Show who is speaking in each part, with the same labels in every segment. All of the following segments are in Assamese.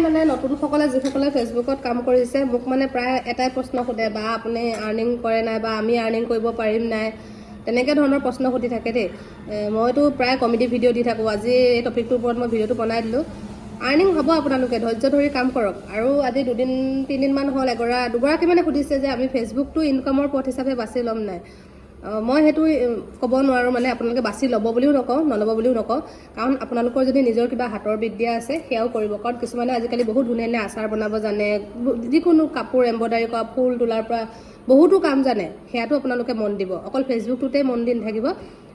Speaker 1: মানে নতুনসকলে যিসকলে ফেচবুকত কাম কৰিছে মোক মানে প্ৰায় এটাই প্ৰশ্ন সোধে বা আপুনি আৰ্নিং কৰে নাই বা আমি আৰ্নিং কৰিব পাৰিম নাই তেনেকৈ ধৰণৰ প্ৰশ্ন সুধি থাকে দেই। মইতো প্ৰায় কমেডি ভিডিঅ' দি থাকোঁ। আজি এই টপিকটোৰ ওপৰত মই ভিডিঅ'টো বনাই দিলোঁ। আৰ্নিং হ'ব, আপোনালোকে ধৈৰ্য ধৰি কাম কৰক। আৰু আজি 2-3 দিনমান হ'ল দুগৰাকী মানে সুধিছে যে আমি ফেচবুকটো ইনকামৰ পথ হিচাপে বাছি ল'ম নাই। মই সেইটো ক'ব নোৱাৰোঁ, মানে আপোনালোকে বাছি ল'ব বুলিও নকওঁ, নল'ব বুলিও নকওঁ। কাৰণ আপোনালোকৰ যদি নিজৰ কিবা হাতৰ বিদ্যা আছে সেয়াও কৰিব। কাৰণ কিছুমানে আজিকালি বহুত ধুনীয়া ধুনীয়া আচাৰ বনাব জানে, যিকোনো কাপোৰ এম্ব্ৰইডাৰী কৰা, ফুল তোলাৰ পৰা বহুতো কাম জানে। সেয়াতো আপোনালোকে মন দিব, অকল ফেচবুকটোতে মন দি নাথাকিব।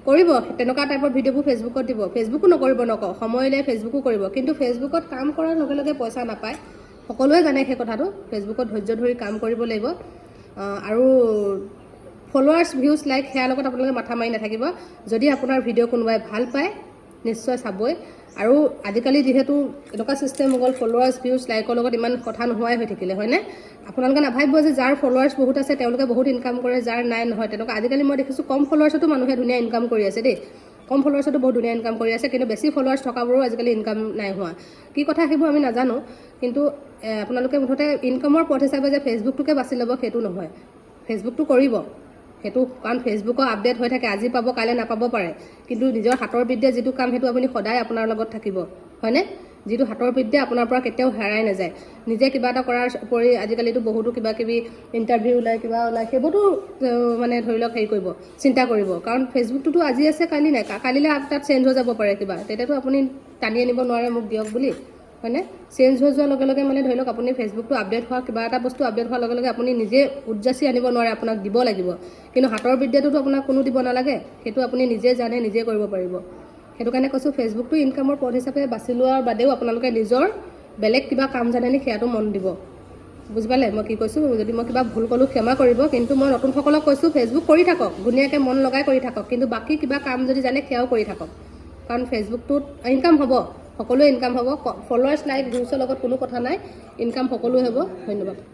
Speaker 1: কৰিব তেনেকুৱা টাইপৰ ভিডিঅ'বোৰ ফেচবুকত দিব। ফেচবুকো নকৰিব নকওঁ, সময় উলিয়াই ফেচবুকো কৰিব। কিন্তু ফেচবুকত কাম কৰাৰ লগে লগে পইচা নাপায়, সকলোৱে জানে সেই কথাটো। ফেচবুকত ধৈৰ্য ধৰি কাম কৰিব লাগিব। আৰু ফলোৱাৰ্ছ, ভিউজ, লাইক সেয়াৰ লগত আপোনালোকে মাথা মাৰি নাথাকিব। যদি আপোনাৰ ভিডিঅ' কোনোবাই ভাল পায় নিশ্চয় চাবই। আৰু আজিকালি যিহেতু এনেকুৱা ছিষ্টেম হৈ গ'ল, ফলোৱাৰ্ছ, ভিউজ, লাইকৰ লগত ইমান কথা নোহোৱাই হৈ থাকিলে, হয়নে? আপোনালোকে নাভাবিব যে যাৰ ফলোৱাৰ্ছ বহুত আছে তেওঁলোকে বহুত ইনকাম কৰে, যাৰ নাই নহয়। তেনেকুৱা আজিকালি মই দেখিছোঁ কম ফলোৱাৰ্ছতো মানুহে ধুনীয়া ইনকাম কৰি আছে দেই। কম ফলোৱাৰ্ছতো বহুত ধুনীয়া ইনকাম কৰি আছে, কিন্তু বেছি ফলোৱাৰ্ছ থকাবোৰো আজিকালি ইনকাম নাই হোৱা। কি কথা সেইবোৰ আমি নাজানো। কিন্তু আপোনালোকে মুঠতে ইনকামৰ পথ হিচাপে যে ফেচবুকটোকে বাছি ল'ব সেইটো নহয়। ফেচবুকটো কৰিব সেইটো, কাৰণ ফেচবুকৰ আপডেট হৈ থাকে, আজি পাব কাইলৈ নাপাব পাৰে। কিন্তু নিজৰ হাতৰ বিদ্যা যিটো কাম সেইটো আপুনি সদায় আপোনাৰ লগত থাকিব, হয়নে? যিটো হাতৰ বিদ্যা আপোনাৰ পৰা কেতিয়াও হেৰাই নাযায়। নিজে কিবা এটা কৰাৰ উপৰি আজিকালিতো বহুতো কিবা কিবি ইণ্টাৰভিউ ওলায়, কিবা ওলায়, সেইবোৰতো মানে ধৰি লওক হেৰি কৰিব, চিন্তা কৰিব। কাৰণ ফেচবুকটোতো আজি আছে কালি নাই, কালিলৈ তাত চেঞ্জ হৈ যাব পাৰে কিবা, তেতিয়াতো আপুনি টানি আনিব নোৱাৰে মোক দিয়ক বুলি, হয়নে? চেঞ্জ হৈ যোৱাৰ লগে লগে মানে ধৰি লওক আপুনি ফেচবুকটো আপডেট হোৱা, কিবা এটা বস্তু আপডেট হোৱাৰ লগে লগে আপুনি নিজে উদযাচি আনিব নোৱাৰে, আপোনাক দিব লাগিব। কিন্তু হাতৰ বিদ্যাটোতো আপোনাক কোনো দিব নালাগে, সেইটো আপুনি নিজে জানে, নিজে কৰিব পাৰিব। সেইটো কাৰণে কৈছোঁ ফেচবুকটো ইনকামৰ পথ হিচাপে বাছি লোৱাৰ বাদেও আপোনালোকে নিজৰ বেলেগ কিবা কাম জানেনে সেয়াতো মন দিব। বুজি পালে মই কি কৈছোঁ? যদি মই কিবা ভুল ক'লোঁ ক্ষমা কৰিব। কিন্তু মই নতুনসকলক কৈছোঁ ফেচবুক কৰি থাকক, ধুনীয়াকৈ মন লগাই কৰি থাকক। কিন্তু বাকী কিবা কাম যদি জানে সেয়াও কৰি থাকক। কাৰণ ফেচবুকটোত ইনকাম হ'ব, সকলোৱে ইনকাম হ'ব। ফলোৱাৰ্ছ, লাইক, ভিউজৰ লগত কোনো কথা নাই, ইনকাম সকলোৱে হ'ব। ধন্যবাদ।